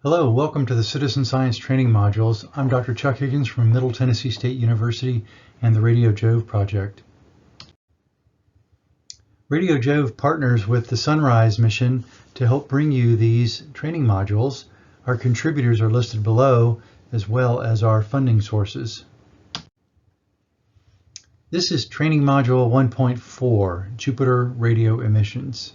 Hello, welcome to the Citizen Science Training Modules. I'm Dr. Chuck Higgins from Middle Tennessee State University and the Radio Jove Project. Radio Jove partners with the Sunrise mission to help bring you these training modules. Our contributors are listed below, as well as our funding sources. This is Training Module 1.4, Jupiter Radio Emissions.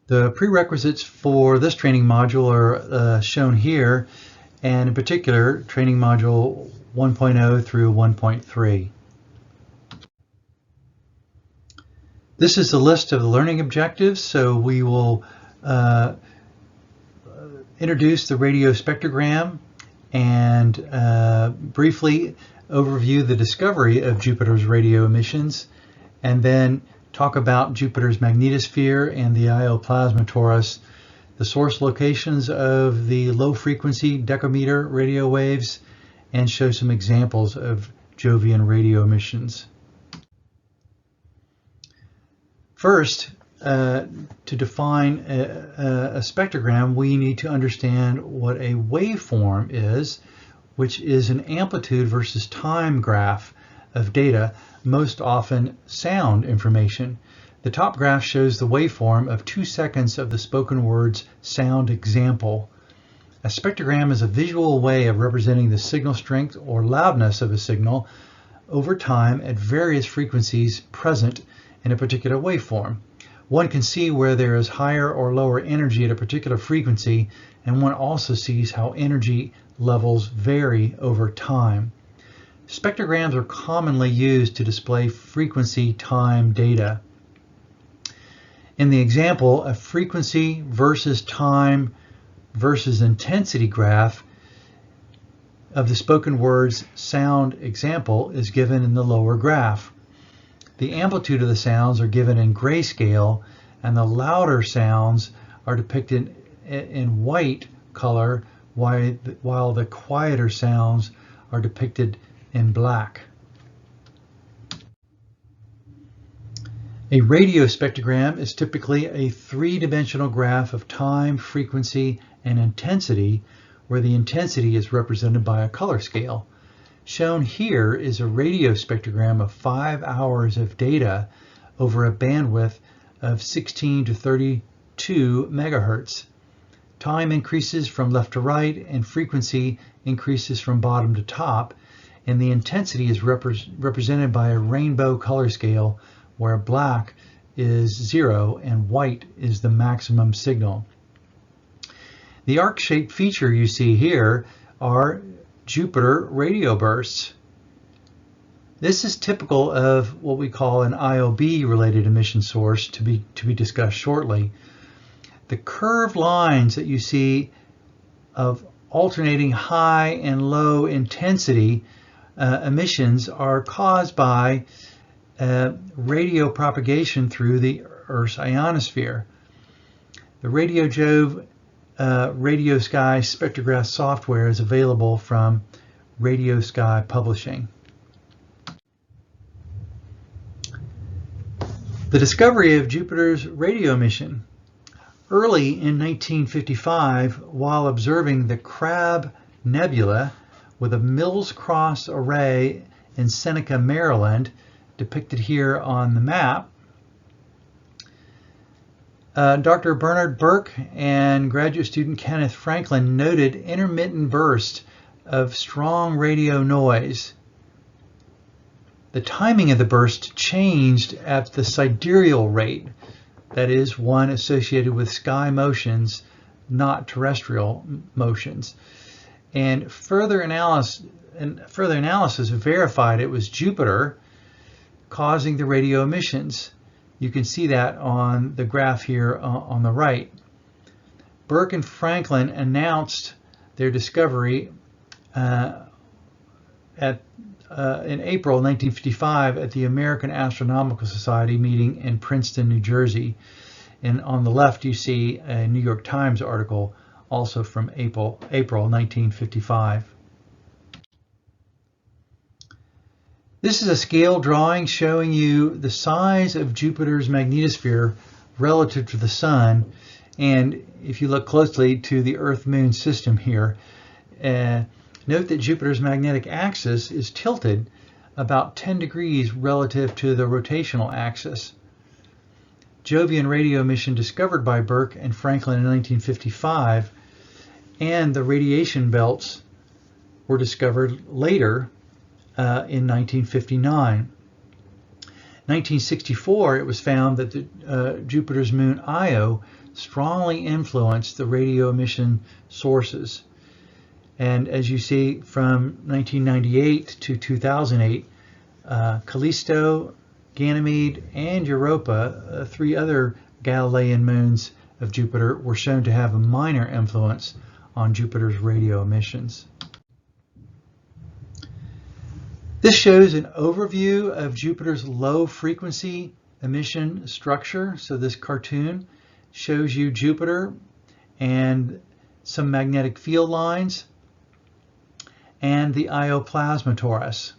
The prerequisites for this training module are shown here, and in particular, Training Module 1.0 through 1.3. This is the list of the learning objectives, so we will introduce the radio spectrogram and briefly overview the discovery of Jupiter's radio emissions, and then talk about Jupiter's magnetosphere and the Io plasma torus, the source locations of the low-frequency decameter radio waves, and show some examples of Jovian radio emissions. First, to define a spectrogram, we need to understand what a waveform is, which is an amplitude versus time graph of data, most often sound information. The top graph shows the waveform of 2 seconds of the spoken word's sound example. A spectrogram is a visual way of representing the signal strength or loudness of a signal over time at various frequencies present in a particular waveform. One can see where there is higher or lower energy at a particular frequency, and one also sees how energy levels vary over time. Spectrograms are commonly used to display frequency time data. In the example, a frequency versus time versus intensity graph of the spoken word's sound example is given in the lower graph. The amplitude of the sounds are given in grayscale, and the louder sounds are depicted in white color, while the quieter sounds are depicted in black. A radio spectrogram is typically a three-dimensional graph of time, frequency, and intensity, where the intensity is represented by a color scale. Shown here is a radio spectrogram of 5 hours of data over a bandwidth of 16 to 32 megahertz. Time increases from left to right, and frequency increases from bottom to top, and the intensity is represented by a rainbow color scale where black is 0 and white is the maximum signal. The arc-shaped feature you see here are Jupiter radio bursts. This is typical of what we call an IOB-related emission source to be discussed shortly. The curved lines that you see of alternating high and low intensity emissions are caused by radio propagation through the Earth's ionosphere. The Radio Jove Radio Sky spectrograph software is available from Radio Sky Publishing. The discovery of Jupiter's radio emission. Early in 1955, while observing the Crab Nebula with a Mills-Cross array in Seneca, Maryland, depicted here on the map, Dr. Bernard Burke and graduate student Kenneth Franklin noted intermittent bursts of strong radio noise. The timing of the burst changed at the sidereal rate, that is, one associated with sky motions, not terrestrial motions. And further analysis verified it was Jupiter causing the radio emissions. You can see that on the graph here on the right. Burke and Franklin announced their discovery in April 1955 at the American Astronomical Society meeting in Princeton, New Jersey. And on the left you see a New York Times article also from April 1955. This is a scale drawing showing you the size of Jupiter's magnetosphere relative to the Sun And if you look closely to the Earth-Moon system here, note that Jupiter's magnetic axis is tilted about 10 degrees relative to the rotational axis. Jovian radio emission discovered by Burke and Franklin in 1955, and the radiation belts were discovered later in 1959. 1964, it was found that Jupiter's moon Io strongly influenced the radio emission sources. And as you see, from 1998 to 2008, Callisto, Ganymede, and Europa, three other Galilean moons of Jupiter, were shown to have a minor influence on Jupiter's radio emissions. This shows an overview of Jupiter's low frequency emission structure. So this cartoon shows you Jupiter and some magnetic field lines and the Io plasma torus.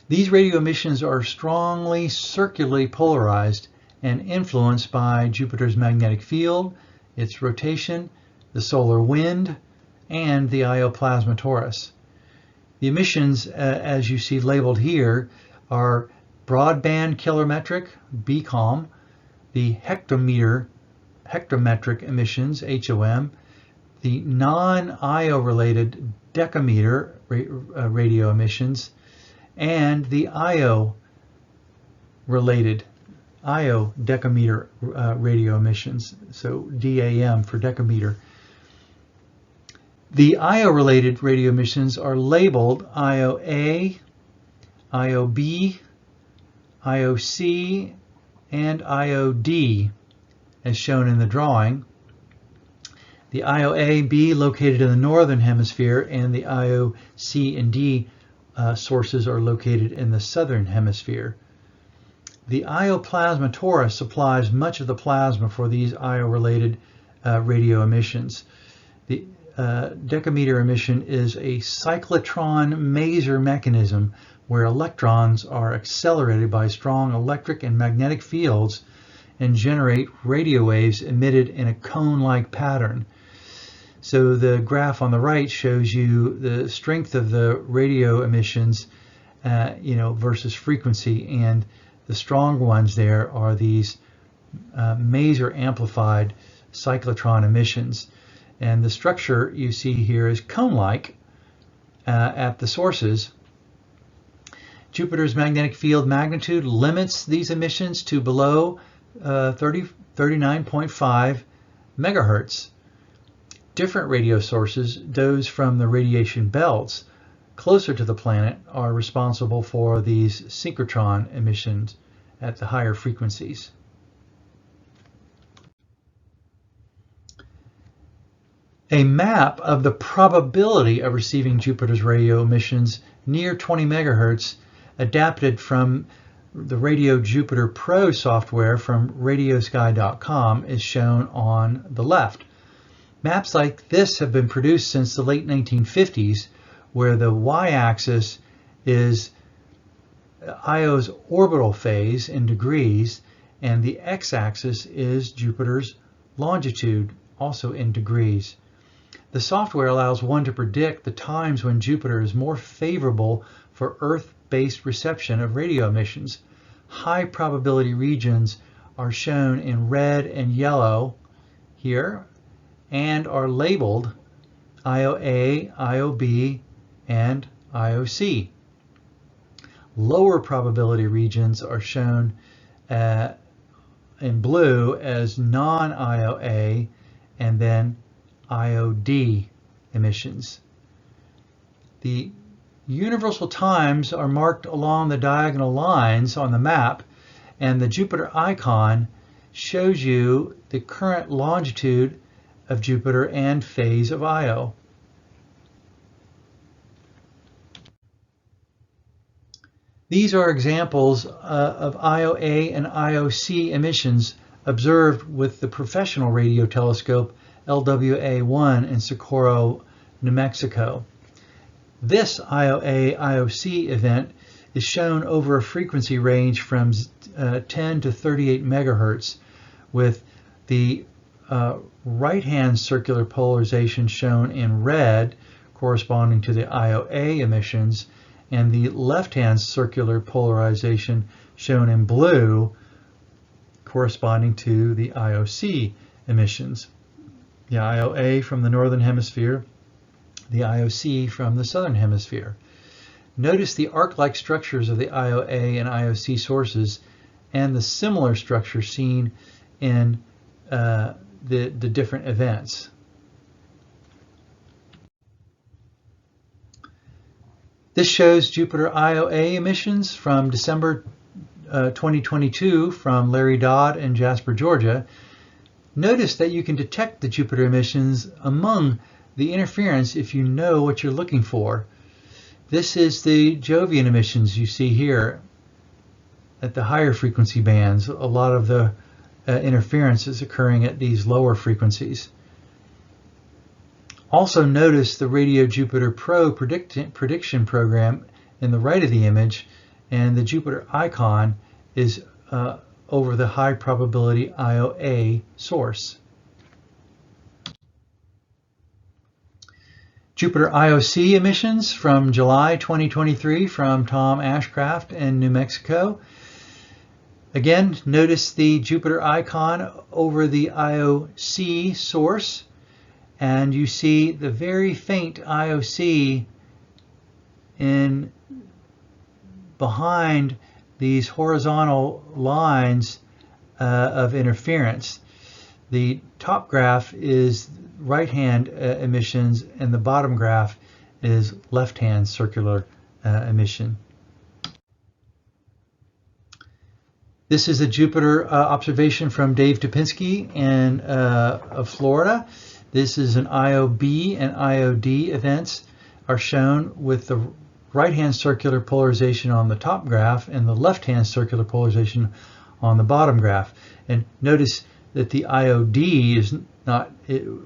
These radio emissions are strongly circularly polarized and influenced by Jupiter's magnetic field, its rotation, the solar wind, and the Io plasma torus. The emissions, as you see labeled here, are broadband kilometric, BCOM, the hectometric emissions, HOM, the non-Io related decameter radio emissions, and the Io related decameter radio emissions, so DAM for decameter. The Io-related radio emissions are labeled IOA, IOB, IOC, and IOD, as shown in the drawing. The IOA-B located in the northern hemisphere, and the IOC and D sources are located in the southern hemisphere. The Io plasma torus supplies much of the plasma for these Io-related radio emissions. The decameter emission is a cyclotron maser mechanism where electrons are accelerated by strong electric and magnetic fields and generate radio waves emitted in a cone-like pattern. So the graph on the right shows you the strength of the radio emissions versus frequency, and the strong ones there are these maser amplified cyclotron emissions. And the structure you see here is cone-like at the sources. Jupiter's magnetic field magnitude limits these emissions to below 39.5 megahertz. Different radio sources, those from the radiation belts closer to the planet, are responsible for these synchrotron emissions at the higher frequencies. A map of the probability of receiving Jupiter's radio emissions near 20 megahertz, adapted from the Radio Jupiter Pro software from radiosky.com, is shown on the left. Maps like this have been produced since the late 1950s, where the y-axis is Io's orbital phase in degrees, and the x-axis is Jupiter's longitude, also in degrees. The software allows one to predict the times when Jupiter is more favorable for Earth-based reception of radio emissions. High probability regions are shown in red and yellow here and are labeled IOA, IOB, and IOC. Lower probability regions are shown in blue as non-IOA and then IOD emissions. The universal times are marked along the diagonal lines on the map, and the Jupiter icon shows you the current longitude of Jupiter and phase of Io. These are examples of IOA and IOC emissions observed with the professional radio telescope LWA-1 in Socorro, New Mexico. This IOA-IOC event is shown over a frequency range from 10 to 38 megahertz, with the right-hand circular polarization shown in red, corresponding to the IOA emissions, and the left-hand circular polarization shown in blue, corresponding to the IOC emissions. The IOA from the northern hemisphere, the IOC from the southern hemisphere. Notice the arc-like structures of the IOA and IOC sources and the similar structure seen in the different events. This shows Jupiter IOA emissions from December 2022 from Larry Dodd and Jasper, Georgia. Notice that you can detect the Jupiter emissions among the interference if you know what you're looking for. This is the Jovian emissions you see here at the higher frequency bands. A lot of the interference is occurring at these lower frequencies. Also notice the Radio Jupiter Pro prediction program in the right of the image, and the Jupiter icon is over the high probability IOA source. Jupiter IOC emissions from July 2023 from Tom Ashcraft in New Mexico. Again, notice the Jupiter icon over the IOC source, and you see the very faint IOC in behind these horizontal lines of interference. The top graph is right-hand emissions, and the bottom graph is left-hand circular emission. This is a Jupiter observation from Dave Topinski of Florida. This is an IOB and IOD events are shown with the right-hand circular polarization on the top graph and the left-hand circular polarization on the bottom graph. And notice that the IOD is not,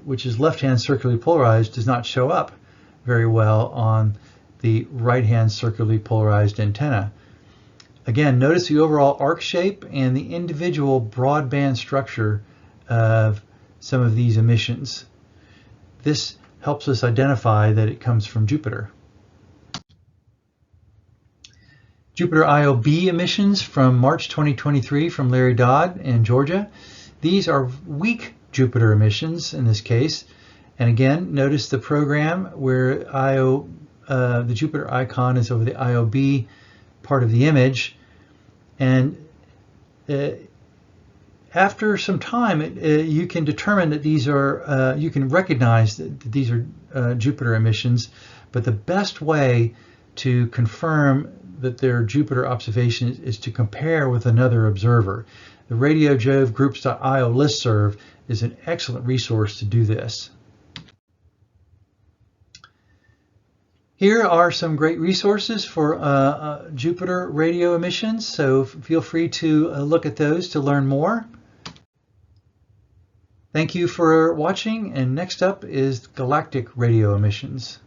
which is left-hand circularly polarized, does not show up very well on the right-hand circularly polarized antenna. Again, notice the overall arc shape and the individual broadband structure of some of these emissions. This helps us identify that it comes from Jupiter. Jupiter IOB emissions from March 2023 from Larry Dodd in Georgia. These are weak Jupiter emissions in this case. And again, notice the program where the Jupiter icon is over the IOB part of the image. And after some time, you can determine that these are, you can recognize that these are Jupiter emissions, but the best way to confirm that they're Jupiter observations is to compare with another observer. The RadioJoveGroups.io listserv is an excellent resource to do this. Here are some great resources for Jupiter radio emissions, so feel free to look at those to learn more. Thank you for watching, and next up is galactic radio emissions.